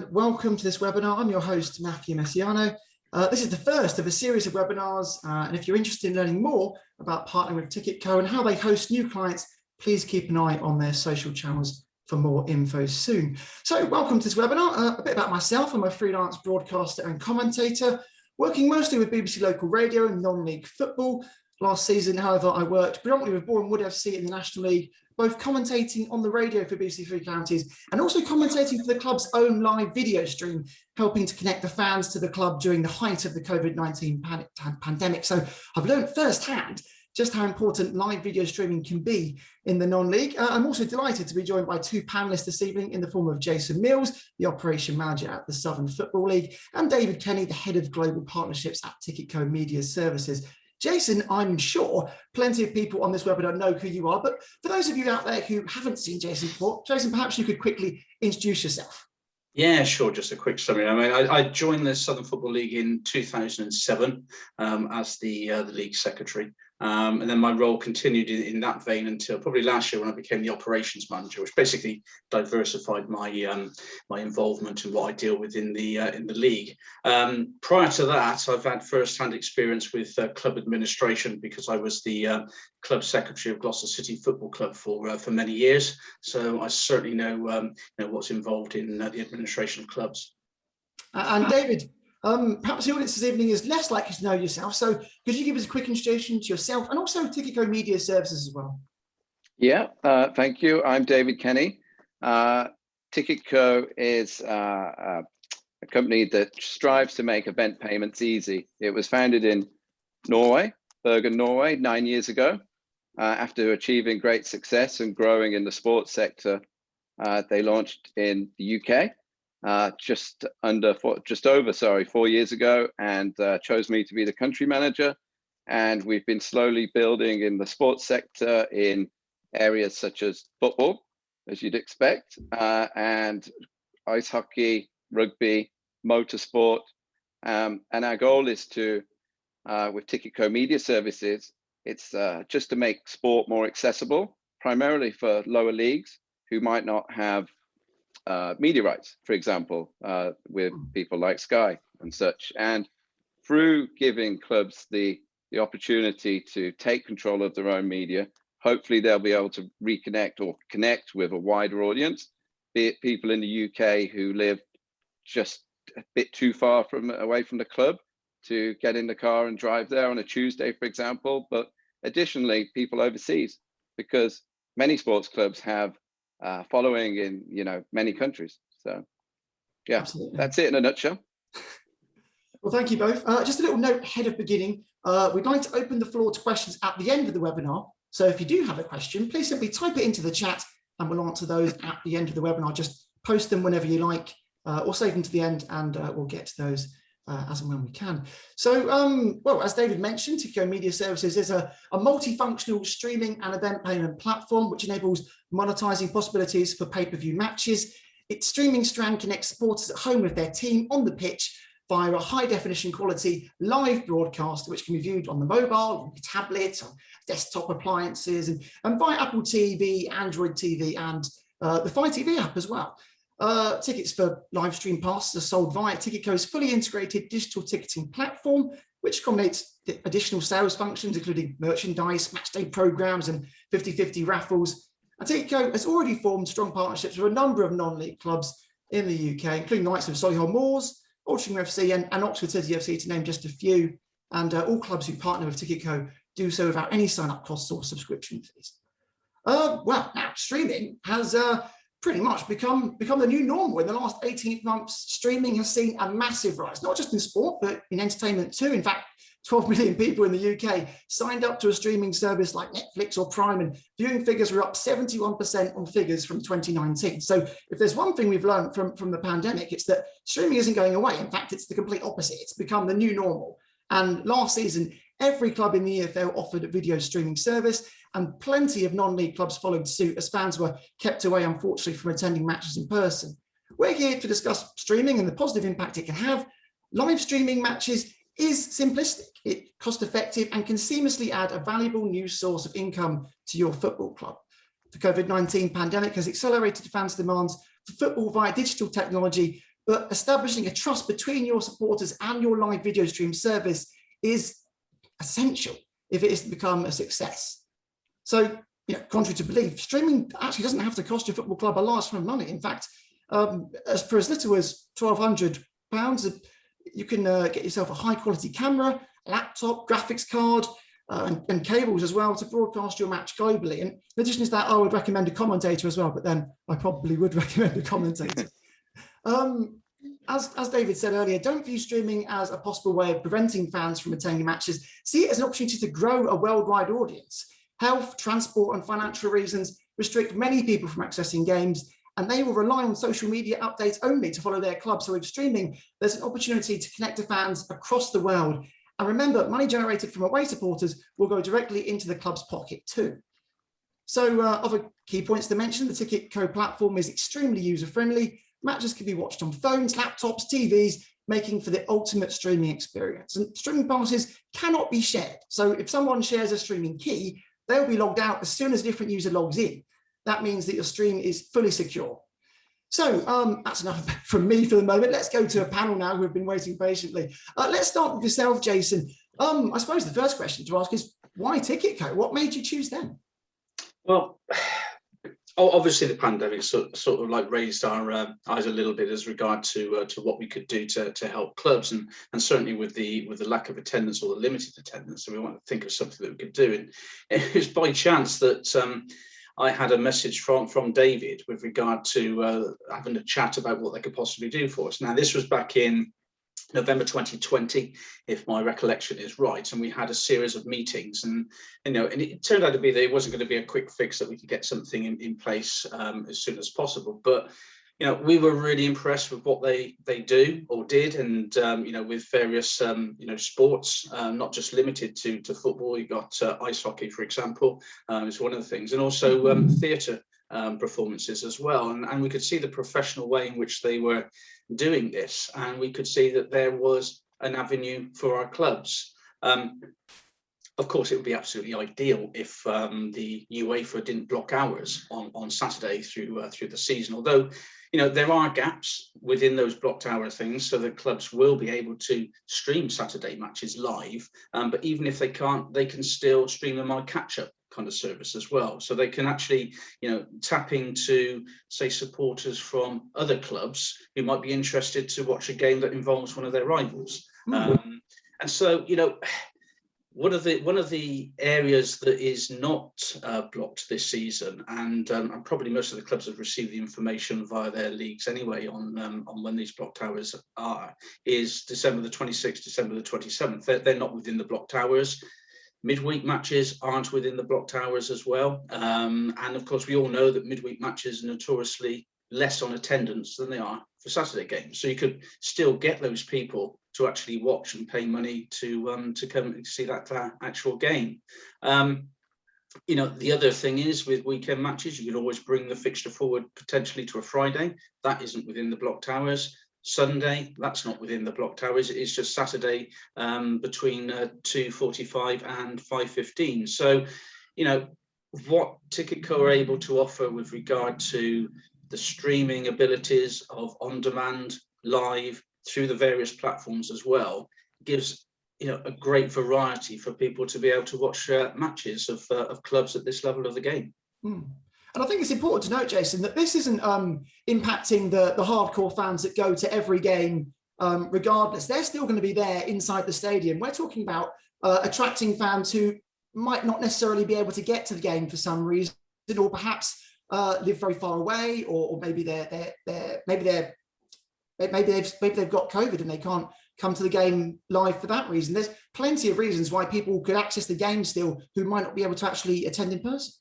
and welcome to this webinar. I'm your host, Matthew Messiano. This is the first of a series of webinars, and if you're interested in learning more about partnering with TicketCo and how they host new clients, please keep an eye on their social channels for more info soon. So welcome to this webinar. A bit about myself. I'm a freelance broadcaster and commentator, working mostly with BBC Local Radio and non-league football. Last season, however, I worked predominantly with Boreham Wood FC in the National League, both commentating on the radio for BBC Three Counties and also commentating for the club's own live video stream, helping to connect the fans to the club during the height of the COVID-19 pandemic. So I've learned firsthand just how important live video streaming can be in the non-league. I'm also delighted to be joined by two panelists this evening in the form of Jason Mills, the Operation Manager at the Southern Football League, and David Kenny, the Head of Global Partnerships at TicketCo Media Services. Jason, I'm sure plenty of people on this webinar know who you are, but for those of you out there who haven't seen Jason before, Jason, perhaps you could quickly introduce yourself. Yeah, sure. Just a quick summary. I mean, I joined the Southern Football League in 2007 as the league secretary. And then my role continued in that vein until probably last year when I became the operations manager, which basically diversified my my involvement and what I deal with in the league. Prior to that, I've had first-hand experience with club administration because I was the club secretary of Gloucester City Football Club for many years. So I certainly know what's involved in the administration of clubs. And David, perhaps the audience this evening is less likely to know yourself. So could you give us a quick introduction to yourself and also TicketCo Media Services as well? Yeah, thank you. I'm David Kenny. TicketCo is a company that strives to make event payments easy. It was founded in Norway, Bergen, Norway, 9 years ago. After achieving great success and growing in the sports sector, they launched in the UK. Just over 4 years ago, and chose me to be the country manager. And we've been slowly building in the sports sector in areas such as football, as you'd expect, and ice hockey, rugby, motorsport. And our goal is to, with TicketCo Media Services, it's just to make sport more accessible, primarily for lower leagues who might not have media rights, for example, with people like Sky and such. And through giving clubs the opportunity to take control of their own media, hopefully they'll be able to reconnect or connect with a wider audience, be it people in the UK who live just a bit too far away from the club to get in the car and drive there on a Tuesday, for example, but additionally people overseas, because many sports clubs have following in many countries. So yeah, absolutely. That's it in a nutshell. Well, thank you both. Just a little note ahead of beginning. We'd like to open the floor to questions at the end of the webinar. So if you do have a question, please simply type it into the chat and we'll answer those at the end of the webinar. Just post them whenever you like, or save them to the end, and we'll get to those as and when we can. So, well, as David mentioned, TicketCo Media Services is a multifunctional streaming and event payment platform which enables monetizing possibilities for pay-per-view matches. Its streaming strand connects supporters at home with their team on the pitch via a high-definition quality live broadcast, which can be viewed on the mobile, on the tablet, on desktop appliances, and via Apple TV, Android TV, and the Fire TV app as well. Tickets for live stream passes are sold via TicketCo's fully integrated digital ticketing platform, which accommodates additional sales functions, including merchandise, matchday programs, and 50/50 raffles. And TicketCo has already formed strong partnerships with a number of non-league clubs in the UK, including the likes of Solihull Moors, Altrincham FC, and Oxford City FC, to name just a few. And all clubs who partner with TicketCo do so without any sign-up costs or subscription fees. Well, now streaming has pretty much become the new normal. In the last 18 months, streaming has seen a massive rise, not just in sport, but in entertainment too. In fact, 12 million people in the UK signed up to a streaming service like Netflix or Prime, and viewing figures were up 71% on figures from 2019. So if there's one thing we've learned from the pandemic, it's that streaming isn't going away. In fact, it's the complete opposite. It's become the new normal. And last season, every club in the EFL offered a video streaming service, and plenty of non-league clubs followed suit as fans were kept away, unfortunately, from attending matches in person. We're here to discuss streaming and the positive impact it can have. Live streaming matches is simplistic, it's cost-effective, and can seamlessly add a valuable new source of income to your football club. The COVID-19 pandemic has accelerated fans' demands for football via digital technology, but establishing a trust between your supporters and your live video stream service is essential if it is to become a success. So, contrary to belief, streaming actually doesn't have to cost your football club a large sum of money. In fact, for as little as £1,200, you can get yourself a high quality camera, laptop, graphics card, and cables as well to broadcast your match globally. And in addition to that, I would recommend a commentator as well, but then I probably would recommend a commentator. As David said earlier, don't view streaming as a possible way of preventing fans from attending matches. See it as an opportunity to grow a worldwide audience. Health, transport, and financial reasons restrict many people from accessing games, and they will rely on social media updates only to follow their club. So with streaming, there's an opportunity to connect to fans across the world. And remember, money generated from away supporters will go directly into the club's pocket too. So other key points to mention, the TicketCo platform is extremely user-friendly. Matches can be watched on phones, laptops, TVs, making for the ultimate streaming experience. And streaming passes cannot be shared. So if someone shares a streaming key, they'll be logged out as soon as a different user logs in. That means that your stream is fully secure. So that's enough from me for the moment. Let's go to a panel now who have been waiting patiently. Let's start with yourself, Jason. I suppose the first question to ask is, why TicketCo? What made you choose them? Well, obviously the pandemic sort of like raised our eyes a little bit as regard to what we could do to help clubs, and certainly with the lack of attendance or the limited attendance, so we want to think of something that we could do. And it was by chance that I had a message from David with regard to having a chat about what they could possibly do for us. Now, this was back in November 2020, if my recollection is right, and we had a series of meetings, and it turned out to be that it wasn't going to be a quick fix, that we could get something in place as soon as possible. But we were really impressed with what they do or did, and with various sports, not just limited to football. You got ice hockey, for example, is one of the things, and also theatre performances as well. And we could see the professional way in which they were doing this, and we could see that there was an avenue for our clubs. Of course, it would be absolutely ideal if the UEFA didn't block hours on Saturday through the season, although there are gaps within those blocked hour things, so that clubs will be able to stream Saturday matches live, but even if they can't, they can still stream them on a catch-up kind of service as well. So they can actually, tap into, say, supporters from other clubs who might be interested to watch a game that involves one of their rivals. And so, one of the areas that is not blocked this season, and probably most of the clubs have received the information via their leagues anyway on when these blocked hours are, is December the 26th, December the 27th. They're not within the blocked hours. Midweek matches aren't within the blocked hours as well. And of course, we all know that midweek matches are notoriously less on attendance than they are for Saturday games. So you could still get those people to actually watch and pay money to come and see that actual game. The other thing is, with weekend matches, you can always bring the fixture forward potentially to a Friday. That isn't within the blocked hours. Sunday, that's not within the blocked hours. It's just Saturday between 2:45 and 5:15. So, what TicketCo are able to offer with regard to the streaming abilities of on-demand, live, through the various platforms as well, gives a great variety for people to be able to watch matches of clubs at this level of the game. And I think it's important to note, Jason, that this isn't impacting the hardcore fans that go to every game regardless. They're still going to be there inside the stadium. We're talking about attracting fans who might not necessarily be able to get to the game for some reason, or perhaps live very far away, or maybe they've got COVID and they can't come to the game live for that reason. There's plenty of reasons why people could access the game still who might not be able to actually attend in person.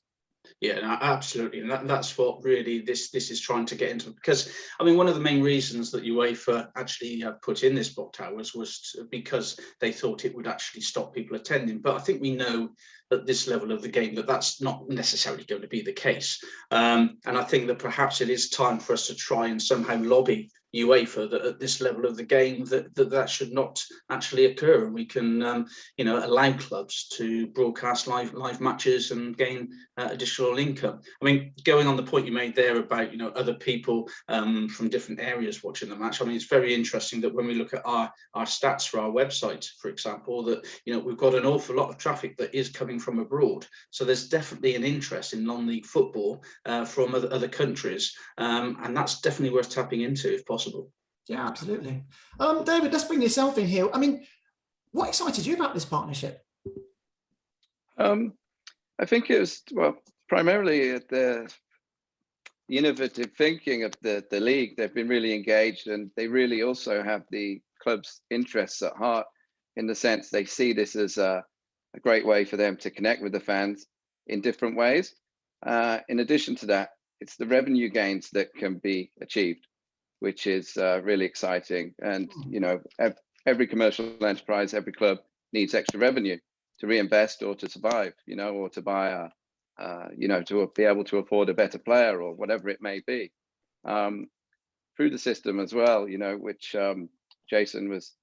Yeah, no, absolutely, and that's what really this is trying to get into. Because one of the main reasons that UEFA actually put in this blocked hours was because they thought it would actually stop people attending. But I think we know at this level of the game that that's not necessarily going to be the case. And I think that perhaps it is time for us to try and somehow lobby UEFA that at this level of the game that should not actually occur, and we can allow clubs to broadcast live matches and gain additional income. I mean, going on the point you made there about other people from different areas watching the match, I mean, it's very interesting that when we look at our stats for our website, for example, that we've got an awful lot of traffic that is coming from abroad. So there's definitely an interest in non-league football from other countries, and that's definitely worth tapping into if possible. Yeah, absolutely. David, let's bring yourself in here. I mean, what excited you about this partnership? I think it was, well, primarily the innovative thinking of the league. They've been really engaged, and they really also have the club's interests at heart, in the sense they see this as a great way for them to connect with the fans in different ways. In addition to that, it's the revenue gains that can be achieved, which is really exciting. And every commercial enterprise, every club needs extra revenue to reinvest or to survive, or to buy to be able to afford a better player or whatever it may be. Through the system as well, which Jason was,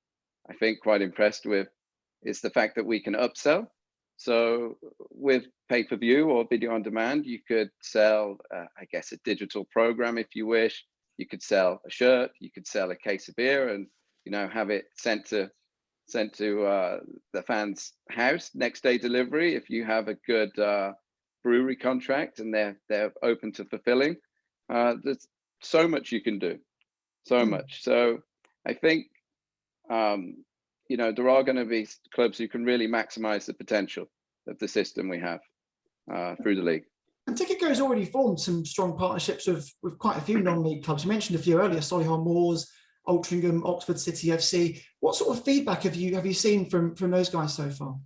I think, quite impressed with, is the fact that we can upsell. So with pay-per-view or video on demand, you could sell, I guess, a digital program if you wish. You could sell a shirt, you could sell a case of beer, and have it sent to the fan's house, next day delivery if you have a good brewery contract and they're open to fulfilling. There's so much you can do, so much. So I think there are going to be clubs who can really maximize the potential of the system we have through the league. And TicketCo has already formed some strong partnerships with quite a few non-league clubs. You mentioned a few earlier: Solihull Moors, Altrincham, Oxford City FC. What sort of feedback have you seen from those guys so far?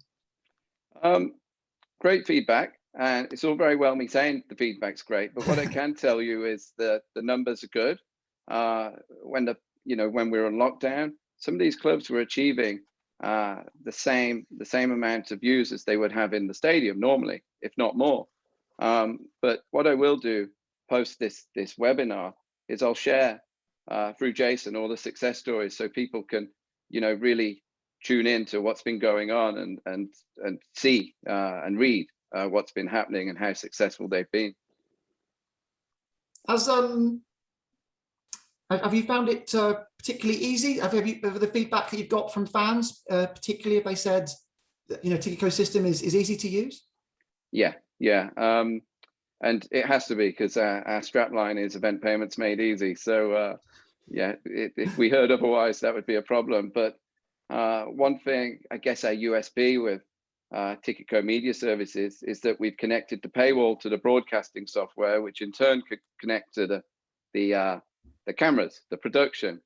Great feedback, and it's all very well me saying the feedback's great, but what I can tell you is that the numbers are good. When we were on lockdown, some of these clubs were achieving the same amount of views as they would have in the stadium normally, if not more. But what I will do post this webinar is I'll share through Jason all the success stories, so people can really tune in to what's been going on and see and read what's been happening and how successful they've been. Have you found it particularly easy? Have the feedback that you've got from fans, particularly if they said that TicketCo system is easy to use? Yeah. And it has to be, because our strapline is event payments made easy. So if we heard otherwise, that would be a problem. But one thing, I guess, our USP with TicketCo Media Services is that we've connected the paywall to the broadcasting software, which in turn could connect to the cameras, the production.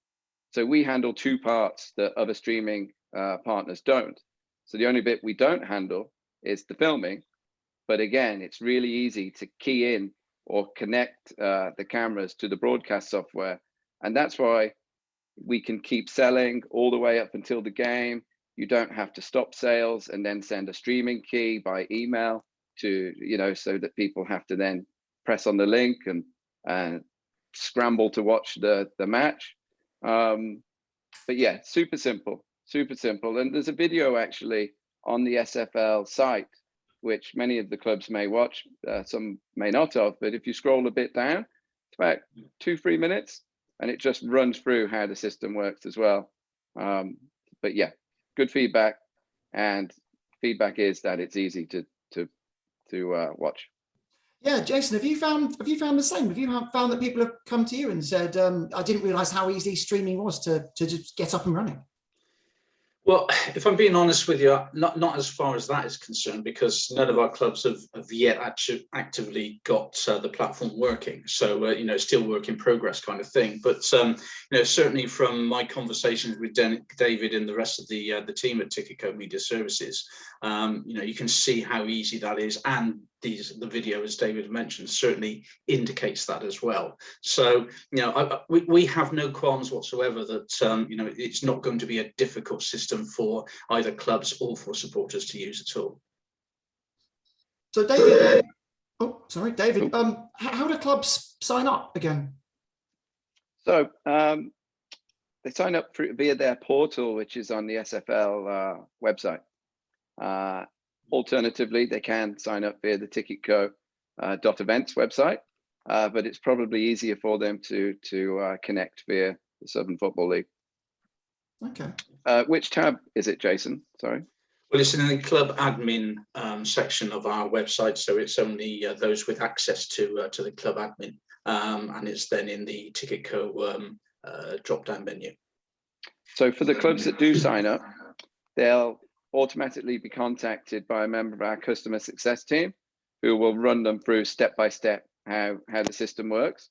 So we handle two parts that other streaming partners don't. So the only bit we don't handle is the filming. But again, it's really easy to key in or connect the cameras to the broadcast software. And that's why we can keep selling all the way up until the game. You don't have to stop sales and then send a streaming key by email to, so that people have to then press on the link and scramble to watch the match. But yeah, super simple. And there's a video actually on the SFL site, which many of the clubs may watch, some may not have, but if you scroll a bit down, it's about 2-3 minutes, and it just runs through how the system works as well. But yeah, good feedback, and feedback is that it's easy to watch. Yeah, Jason, have you found the same? Have you found that people have come to you and said, I didn't realize how easy streaming was to just get up and running? Well, if I'm being honest with you, not as far as that is concerned, because none of our clubs have yet actually actively got the platform working. So, it's still work in progress kind of thing. But, certainly from my conversations with David and the rest of the team at TicketCo Media Services, you can see how easy that is. And the video, as David mentioned, certainly indicates that as well. So, we have no qualms whatsoever that, it's not going to be a difficult system for either clubs or for supporters to use at all. So David, oh, sorry, David, how do clubs sign up again? So they sign up via their portal, which is on the SFL website. Alternatively, they can sign up via the TicketCo .events website, but it's probably easier for them to connect via the Southern Football League. Okay. Which tab is it, Jason? Sorry. Well, it's in the club admin section of our website, so it's only those with access to the club admin, and it's then in the TicketCo drop-down menu. So for the clubs that do sign up, they'll automatically be contacted by a member of our customer success team, who will run them through step by step how the system works.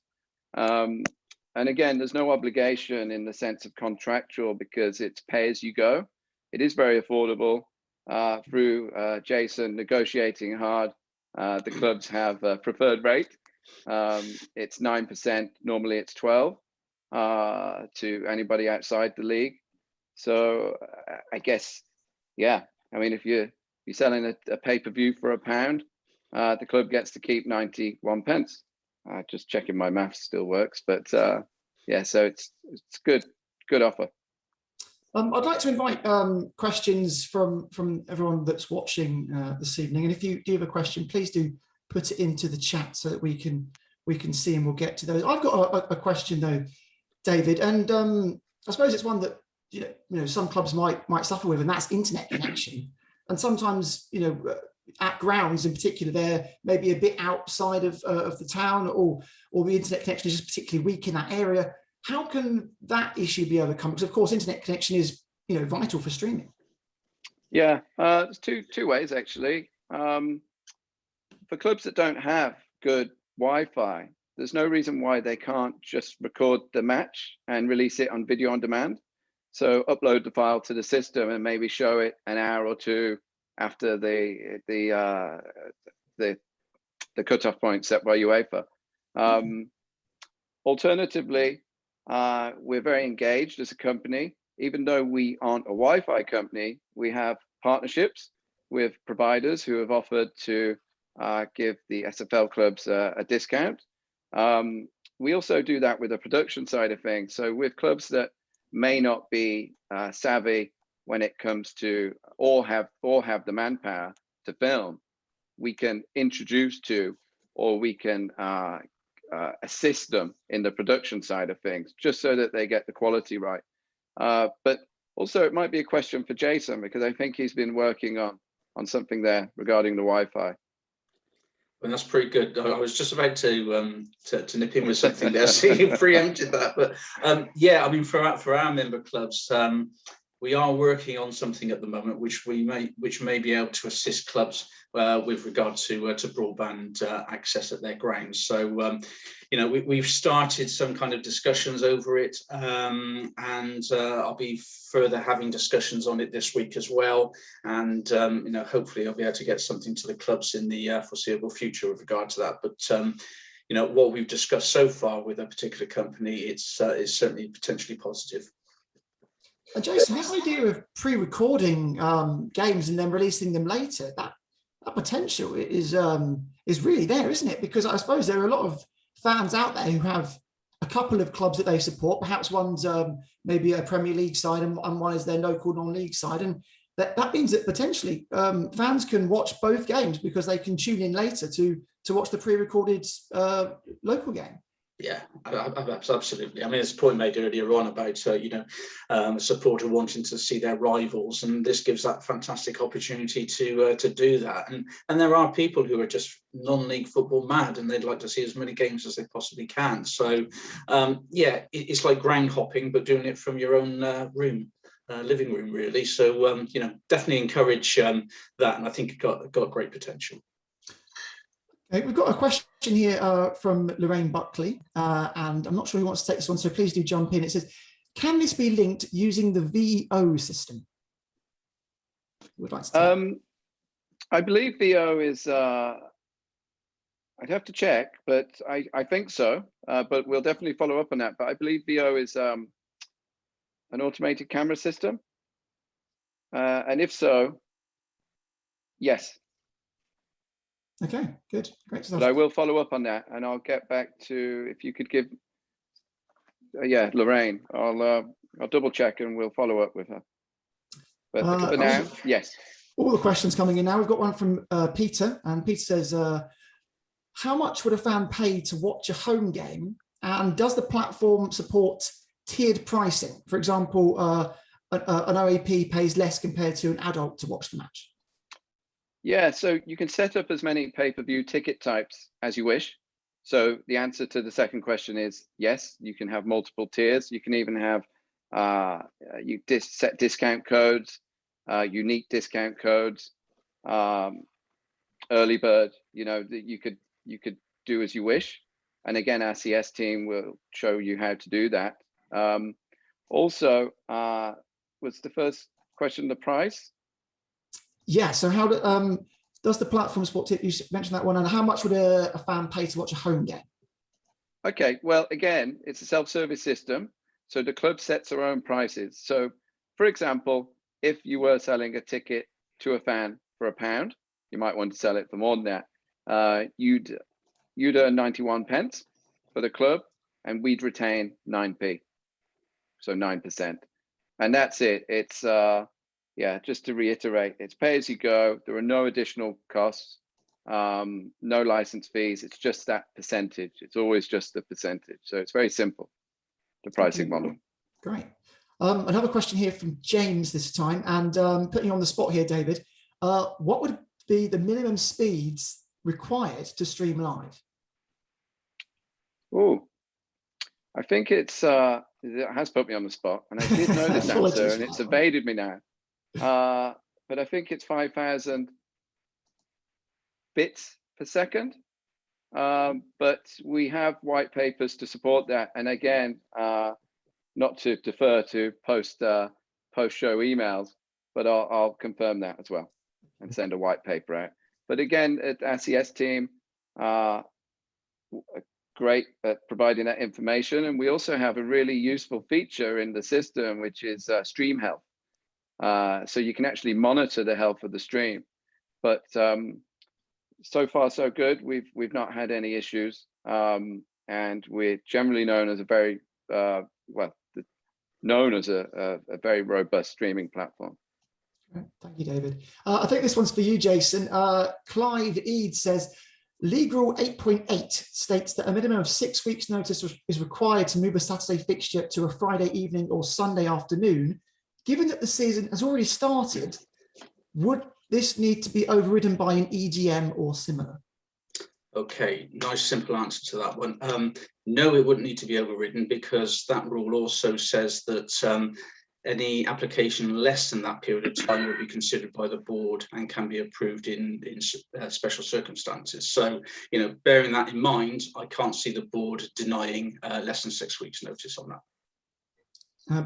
And again, there's no obligation in the sense of contractual, because it's pay as you go. It is very affordable. Through Jason negotiating hard, the clubs have a preferred rate. It's 9%. Normally it's 12 to anybody outside the league. So I guess, yeah. I mean, if you're selling a pay-per-view for £1, the club gets to keep 91 pence. Just checking my maths still works, but yeah. So it's good offer. I'd like to invite questions from everyone that's watching this evening, and if you do have a question, please do put it into the chat so that we can see, and we'll get to those. I've got a question though, David, and I suppose it's one that you know some clubs might suffer with, and that's internet connection. And sometimes at grounds in particular, they're maybe a bit outside of the town, or the internet connection is just particularly weak in that area. How can that issue be overcome? Because of course, internet connection is vital for streaming. Yeah, there's two ways actually. For clubs that don't have good Wi-Fi, there's no reason why they can't just record the match and release it on video on demand. So upload the file to the system and maybe show it an hour or two after the cutoff point set by UEFA. Alternatively, we're very engaged as a company. Even though we aren't a Wi-Fi company, we have partnerships with providers who have offered to give the SFL clubs a discount. We also do that with the production side of things. So with clubs that may not be savvy when it comes to or have the manpower to film, we can introduce to, or we can assist them in the production side of things, just so that they get the quality right. But also it might be a question for Jason, because I think he's been working on something there regarding the Wi-Fi. Well, that's pretty good. I was just about to nip in with something there, so you preempted that. But yeah, I mean, for our member clubs, we are working on something at the moment which may be able to assist clubs with regard to broadband access at their grounds. So we've started some kind of discussions over it, and I'll be further having discussions on it this week as well. And hopefully I'll be able to get something to the clubs in the foreseeable future with regard to that. But what we've discussed so far with a particular company, it's certainly potentially positive. And Jason, that idea of pre-recording games and then releasing them later, that potential is really there, isn't it? Because I suppose there are a lot of fans out there who have a couple of clubs that they support. Perhaps one's maybe a Premier League side and one is their local non-league side. And that means that potentially fans can watch both games because they can tune in later to watch the pre-recorded local game. Yeah, absolutely. I mean, there's a point made earlier on about a supporter wanting to see their rivals, and this gives that fantastic opportunity to do that. And there are people who are just non-league football mad, and they'd like to see as many games as they possibly can. So yeah, it's like ground hopping, but doing it from your own living room, really. So definitely encourage that, and I think it got great potential. Okay, we've got a question here from Lorraine Buckley, and I'm not sure who wants to take this one, so please do jump in. It says, can this be linked using the VO system? Would like to I believe VO is, I'd have to check, but I think so, but we'll definitely follow up on that. But I believe VO is an automated camera system. And if so, yes. Okay, good, great stuff. But I will follow up on that, and I'll get back to, if you could give, yeah, Lorraine. I'll double check and we'll follow up with her. But for now, yes. All the questions coming in now. We've got one from Peter, and Peter says, how much would a fan pay to watch a home game? And does the platform support tiered pricing? For example, an OAP pays less compared to an adult to watch the match. Yeah, so you can set up as many pay-per-view ticket types as you wish. So the answer to the second question is yes, you can have multiple tiers. You can even have set discount codes, unique discount codes, early bird, that you could do as you wish. And again, our CS team will show you how to do that. Also, was the first question the price? Yeah, so how does the platform support it? You mentioned that one, and how much would a fan pay to watch a home game? Okay, well, again, it's a self-service system, so the club sets their own prices. So, for example, if you were selling a ticket to a fan for £1, you might want to sell it for more than that. You'd earn 91 pence for the club, and we'd retain 9p, so 9%, and that's it. It's yeah, just to reiterate, it's pay as you go. There are no additional costs, no license fees. It's just that percentage. It's always just the percentage. So it's very simple, the pricing model. Great. Another question here from James this time, and putting you on the spot here, David. What would be the minimum speeds required to stream live? Oh, I think it has put me on the spot, and I did know this answer, and it's evaded me now. But I think it's 5,000 bits per second. But we have white papers to support that. And again, not to defer to post-show emails, but I'll confirm that as well and send a white paper out. But again, at our CS team, great at providing that information. And we also have a really useful feature in the system, which is stream health. So you can actually monitor the health of the stream. But so far so good. We've not had any issues, and we're generally known as a very very robust streaming platform. Thank you, David. I think this one's for you, Jason. Clive Eade says, League Rule 8.8 states that a minimum of 6 weeks notice is required to move a Saturday fixture to a Friday evening or Sunday afternoon. Given that the season has already started, would this need to be overridden by an EGM or similar? Okay, nice simple answer to that one. No, it wouldn't need to be overridden, because that rule also says that any application less than that period of time will be considered by the board and can be approved in special circumstances. So, bearing that in mind, I can't see the board denying less than 6 weeks notice on that.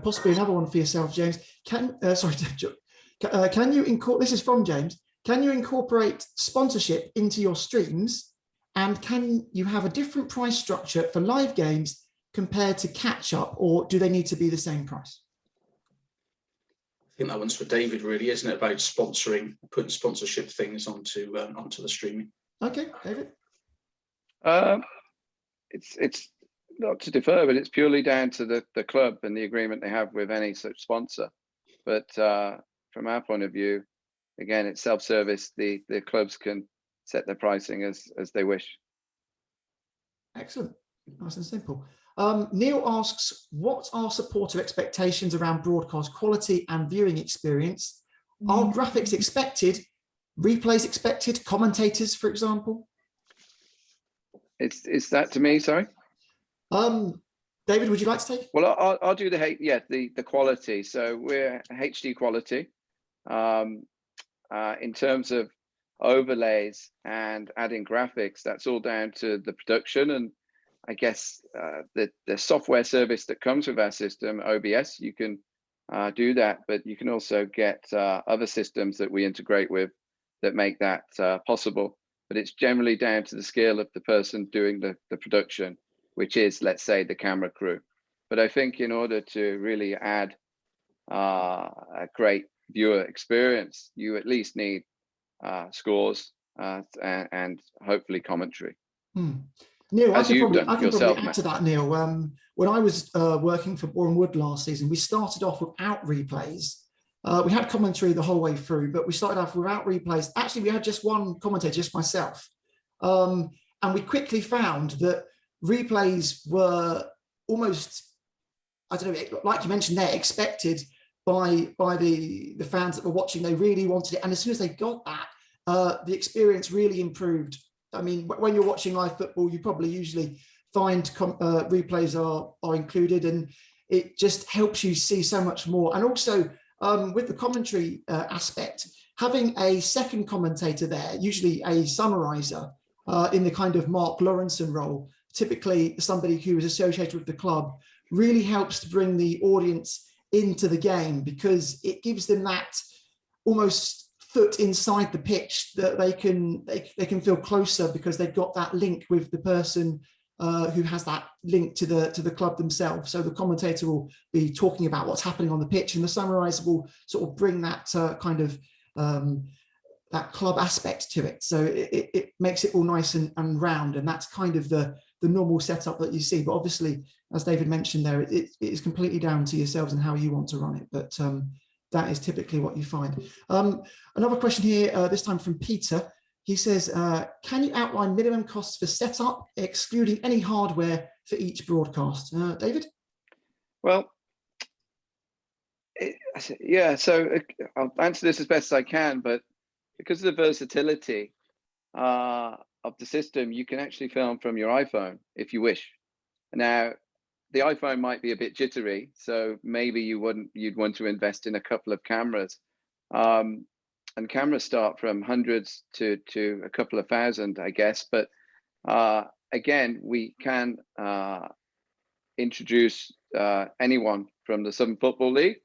Possibly another one for yourself, James. Can you incorporate, this is from James, can you incorporate sponsorship into your streams, and can you have a different price structure for live games compared to catch up, or do they need to be the same price? I think that one's for David, really, isn't it, about sponsoring, putting sponsorship things onto the streaming? Okay, David. It's not to defer, but it's purely down to the club and the agreement they have with any such sponsor. But from our point of view, again, it's self-service. The clubs can set their pricing as they wish. Excellent, nice and simple. Neil asks, what are supporter expectations around broadcast quality and viewing experience? Are graphics expected, replays expected, commentators, for example? Is that to me, sorry? David, would you like to take it? Well, I'll do the quality. So we're HD quality. In terms of overlays and adding graphics, that's all down to the production, and I guess the software service that comes with our system, OBS, you can do that, but you can also get other systems that we integrate with that make that possible. But it's generally down to the skill of the person doing the production, which is, let's say, the camera crew. But I think in order to really add a great viewer experience, you at least need scores and hopefully commentary. Neil, I As can you've probably, done I can yourself, probably add Matt. to that, Neil. When I was working for Boreham Wood last season, we started off without replays. We had commentary the whole way through, but we started off without replays. Actually, we had just one commentator, just myself. And we quickly found that replays were almost, I don't know, like you mentioned there, expected by the fans that were watching. They really wanted it. And as soon as they got that, the experience really improved. I mean, when you're watching live football, you probably usually find replays are included, and it just helps you see so much more. And also with the commentary aspect, having a second commentator there, usually a summariser in the kind of Mark Lawrenson role, typically somebody who is associated with the club, really helps to bring the audience into the game, because it gives them that almost foot inside the pitch, that they can feel closer because they've got that link with the person who has that link to the club themselves. So the commentator will be talking about what's happening on the pitch, and the summariser will sort of bring that kind of that club aspect to it. So it makes it all nice and round, and that's kind of the normal setup that you see. But obviously, as David mentioned there, it is completely down to yourselves and how you want to run it. But that is typically what you find. Another question here, this time from Peter. He says, can you outline minimum costs for setup, excluding any hardware for each broadcast? David? Well, yeah, so I'll answer this as best as I can, but because of the versatility of the system, you can actually film from your iPhone if you wish. Now, the iPhone might be a bit jittery, so maybe you'd want to invest in a couple of cameras. And cameras start from hundreds to a couple of thousand, I guess. But again, we can introduce anyone from the Southern Football League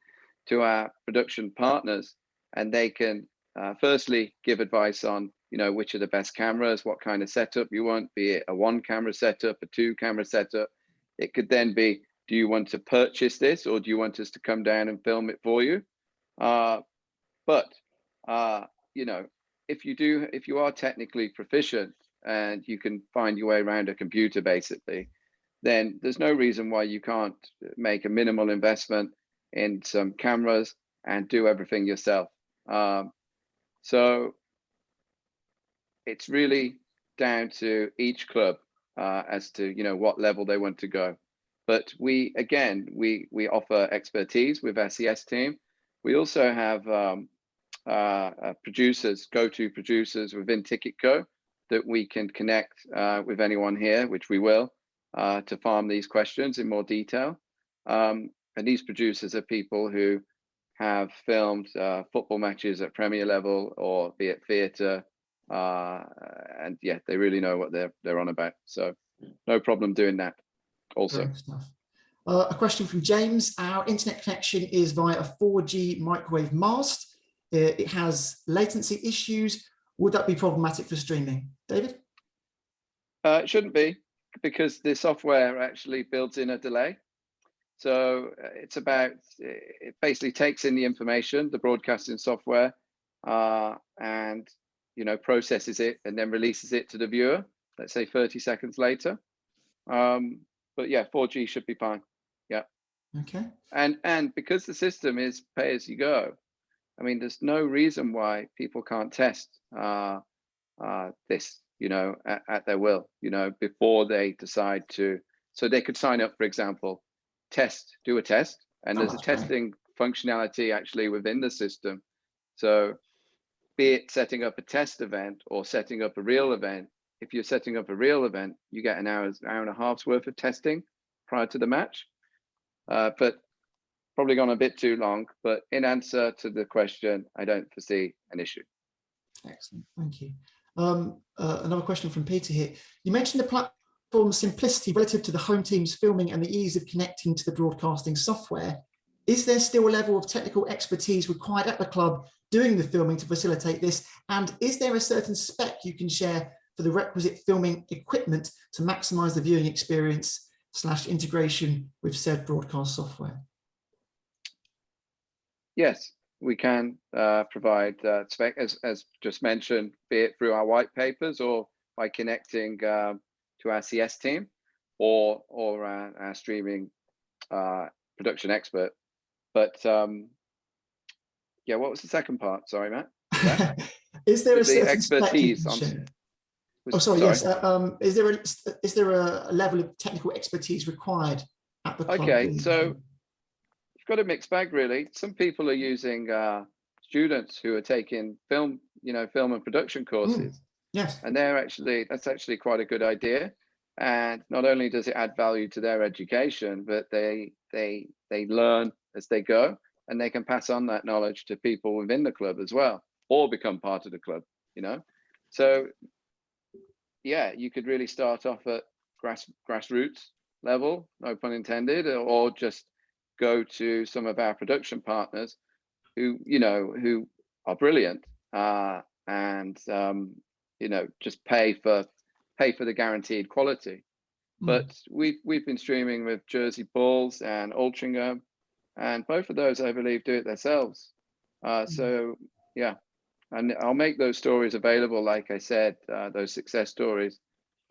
to our production partners, and they can firstly give advice on, which are the best cameras, what kind of setup you want, be it a 1-camera setup, a 2-camera setup. It could then be, do you want to purchase this, or do you want us to come down and film it for you? But if you are technically proficient and you can find your way around a computer, basically, then there's no reason why you can't make a minimal investment in some cameras and do everything yourself. So it's really down to each club as to what level they want to go. But we offer expertise with our CS team. We also have producers, go-to producers within TicketCo that we can connect with anyone here, which we will, to farm these questions in more detail. And these producers are people who have filmed football matches at Premier level, or be it theatre, and yeah, they really know what they're on about. So no problem doing that also. Great stuff. A question from James. Our internet connection is via a 4G microwave mast. It has latency issues. Would that be problematic for streaming? David? It shouldn't be, because the software actually builds in a delay. So it basically takes in the information, the broadcasting software, and processes it and then releases it to the viewer, let's say 30 seconds later. But yeah, 4G should be fine. Yeah. Okay. And because the system is pay as you go, I mean, there's no reason why people can't test this, at their will, before they decide to. So they could sign up, for example, do a test, and there's a testing functionality actually within the system. So be it setting up a test event or setting up a real event, if you're setting up a real event, you get an hour and a half's worth of testing prior to the match. But probably gone a bit too long, but in answer to the question, I don't foresee an issue. Excellent, thank you. Another question from Peter here. You mentioned the platform's simplicity relative to the home team's filming and the ease of connecting to the broadcasting software. Is there still a level of technical expertise required at the club doing the filming to facilitate this? And is there a certain spec you can share for the requisite filming equipment to maximize the viewing experience / integration with said broadcast software? Yes, we can provide spec as just mentioned, be it through our white papers or by connecting to our CS team or our streaming production expert. But yeah, what was the second part? Sorry, Matt. Is there a The certain expertise spec you on? can share? Oh, sorry. Yes. Is there a level of technical expertise required at the club? Okay, so you've got a mixed bag, really. Some people are using students who are taking film and production courses. Yes. And that's actually quite a good idea. And not only does it add value to their education, but they learn as they go, and they can pass on that knowledge to people within the club as well, or become part of the club, So yeah, you could really start off at grassroots level, no pun intended, or just go to some of our production partners who are brilliant, and just pay for the guaranteed quality. But we've been streaming with Jersey Bulls and Altrincham, and both of those, I believe, do it themselves. So yeah, and I'll make those stories available, like I said, those success stories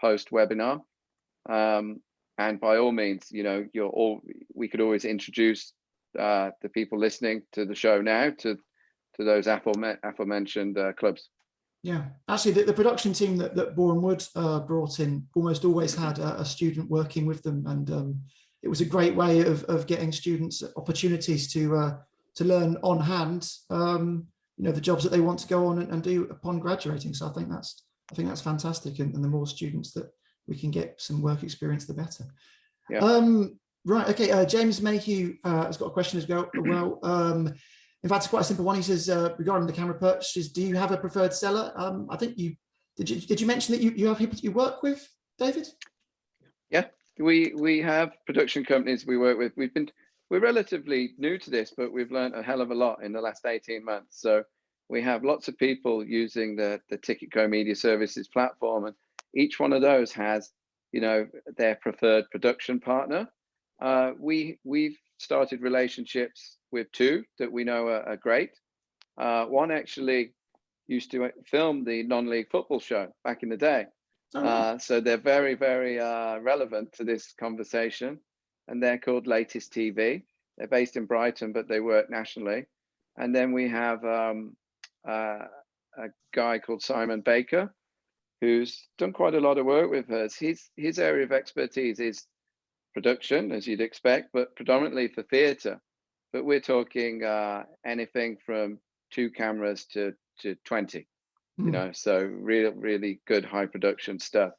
post webinar. And by all means, we could always introduce the people listening to the show now to those aforementioned clubs. Yeah, actually, the production team that Boreham Wood brought in almost always had a student working with them, and it was a great way of getting students opportunities to learn on hand, the jobs that they want to go on and do upon graduating. So I think that's fantastic, and the more students that we can get some work experience, the better. Yeah. Right. Okay. James Mayhew has got a question as well. In fact, it's quite a simple one. He says, regarding the camera purchases, do you have a preferred seller? I think did you mention that you have people that you work with, David? Yeah, we have production companies we work with. We're relatively new to this, but we've learned a hell of a lot in the last 18 months. So we have lots of people using the TicketCo Media Services platform, and each one of those has, their preferred production partner. We've started relationships with two that we know are great. One actually used to film the non-league football show back in the day. So they're very, very relevant to this conversation, and they're called Latest TV. They're based in Brighton, but they work nationally. And then we have a guy called Simon Baker, who's done quite a lot of work with us. His area of expertise is production, as you'd expect, but predominantly for theatre. But we're talking anything from 2 cameras to 20, so really good high production stuff.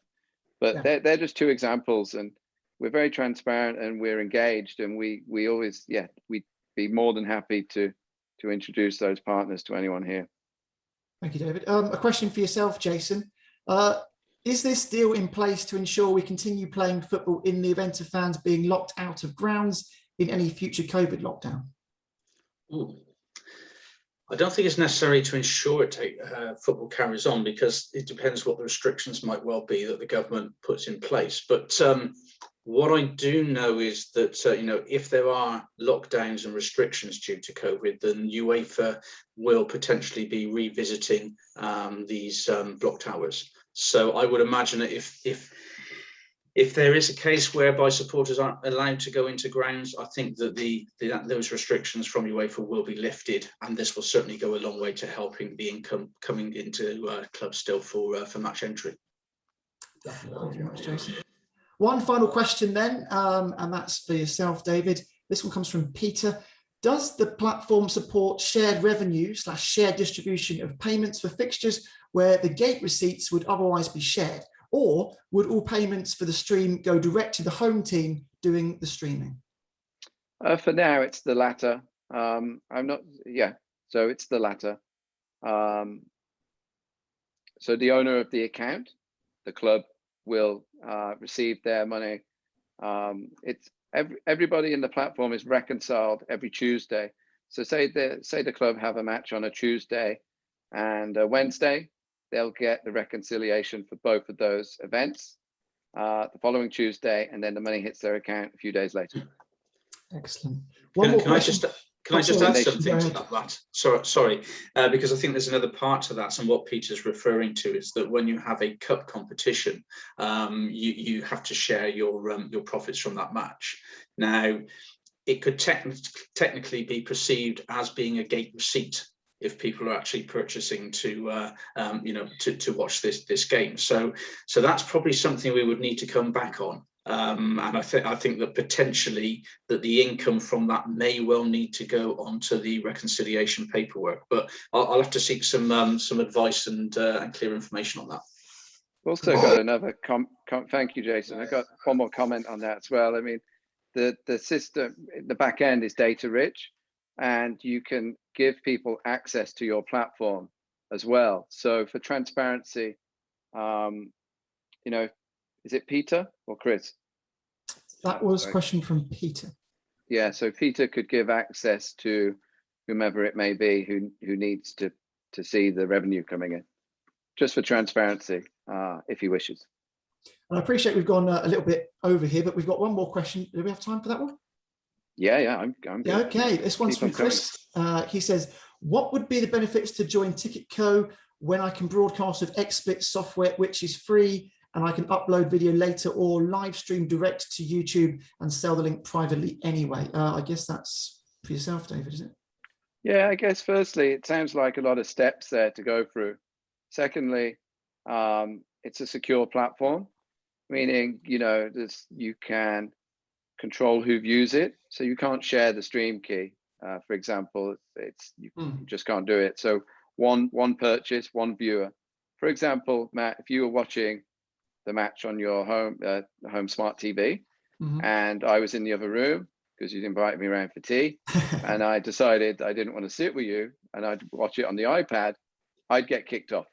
But they're just 2 examples, and we're very transparent and we're engaged, and we always, we'd be more than happy to introduce those partners to anyone here. Thank you, David. A question for yourself, Jason. Is this deal in place to ensure we continue playing football in the event of fans being locked out of grounds in any future COVID lockdown? I don't think it's necessary to ensure football carries on, because it depends what the restrictions might well be that the government puts in place. But what I do know is that if there are lockdowns and restrictions due to COVID, then UEFA will potentially be revisiting these blocked hours. So I would imagine that if there is a case whereby supporters aren't allowed to go into grounds, I think that those restrictions from UEFA will be lifted, and this will certainly go a long way to helping the income coming into clubs still for match entry. Thank you very much, Jason. One final question then, and that's for yourself, David. This one comes from Peter. Does the platform support shared revenue / shared distribution of payments for fixtures where the gate receipts would otherwise be shared? Or would all payments for the stream go direct to the home team doing the streaming? For now, it's the latter. So it's the latter. So the owner of the account, the club, will receive their money. It's everybody in the platform is reconciled every Tuesday. So say the club have a match on a Tuesday and a Wednesday, they'll get the reconciliation for both of those events the following Tuesday, and then the money hits their account a few days later. Excellent. Can I just add Absolutely. something to that, Matt? Sorry, because I think there's another part to that, and what Peter's referring to is that when you have a cup competition, you have to share your profits from that match. Now, it could technically be perceived as being a gate receipt if people are actually purchasing to to watch this game. So that's probably something we would need to come back on. And I think that potentially that the income from that may well need to go onto the reconciliation paperwork. But I'll have to seek some advice and clear information on that. Also got another thank you, Jason. I got one more comment on that as well. I mean, the system, the back end is data rich, and you can give people access to your platform as well. So for transparency, is it Peter or Chris? That was a question from Peter. Yeah, so Peter could give access to whomever it may be who needs to see the revenue coming in, just for transparency, if he wishes. And I appreciate we've gone a little bit over here, but we've got one more question. Do we have time for that one? Yeah, I'm good. Yeah, okay. This one's from Chris. He says, what would be the benefits to join TicketCo when I can broadcast with XSplit software, which is free, and I can upload video later or live stream direct to YouTube and sell the link privately anyway? I guess that's for yourself, David, is it? Yeah, I guess firstly, it sounds like a lot of steps there to go through. Secondly, it's a secure platform, meaning, you can control who views it. So you can't share the stream key, for example. You just can't do it. So one purchase, one viewer. For example, Matt, if you were watching the match on your home smart TV, and I was in the other room because you'd invited me around for tea, and I decided I didn't want to sit with you, and I'd watch it on the iPad, I'd get kicked off.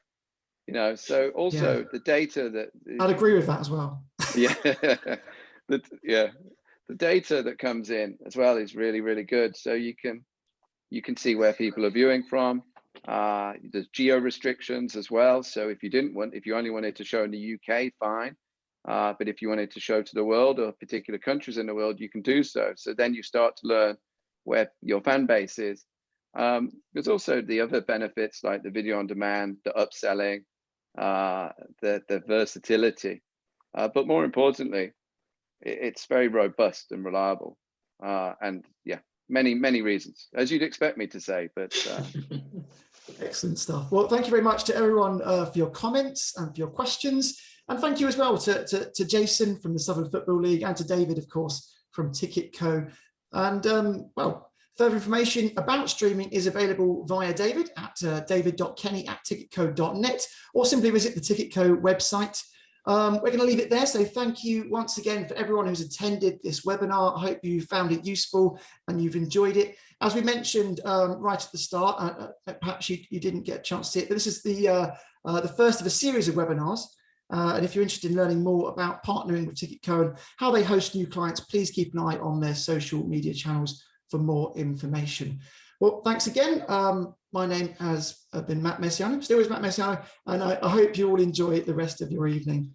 So also the data that I'd agree with that as well. The data that comes in as well is really, really good. So you can see where people are viewing from. There's geo restrictions as well. So if you only wanted to show in the UK, fine. But if you wanted to show to the world or particular countries in the world, you can do so. So then you start to learn where your fan base is. There's also the other benefits like the video on demand, the upselling, the versatility. But more importantly, it's very robust and reliable. And yeah, many reasons, as you'd expect me to say, but excellent stuff. Well, thank you very much to everyone for your comments and for your questions. And thank you as well to Jason from the Southern Football League and to David, of course, from TicketCo. And further information about streaming is available via David at david.kenny@ticketco.net, or simply visit the TicketCo website. We're going to leave it there. So thank you once again for everyone who's attended this webinar. I hope you found it useful and you've enjoyed it. As we mentioned right at the start, perhaps you didn't get a chance to see it, but this is the first of a series of webinars. And if you're interested in learning more about partnering with TicketCo and how they host new clients, please keep an eye on their social media channels for more information. Well, thanks again. My name has been Matt Messiano, still is Matt Messiano, and I hope you all enjoy the rest of your evening.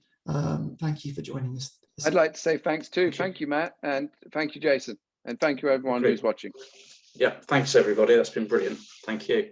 Thank you for joining us. I'd like to say thanks too. Thank you, Matt, and thank you, Jason, and thank you everyone who's watching. Yeah, thanks everybody. That's been brilliant. Thank you.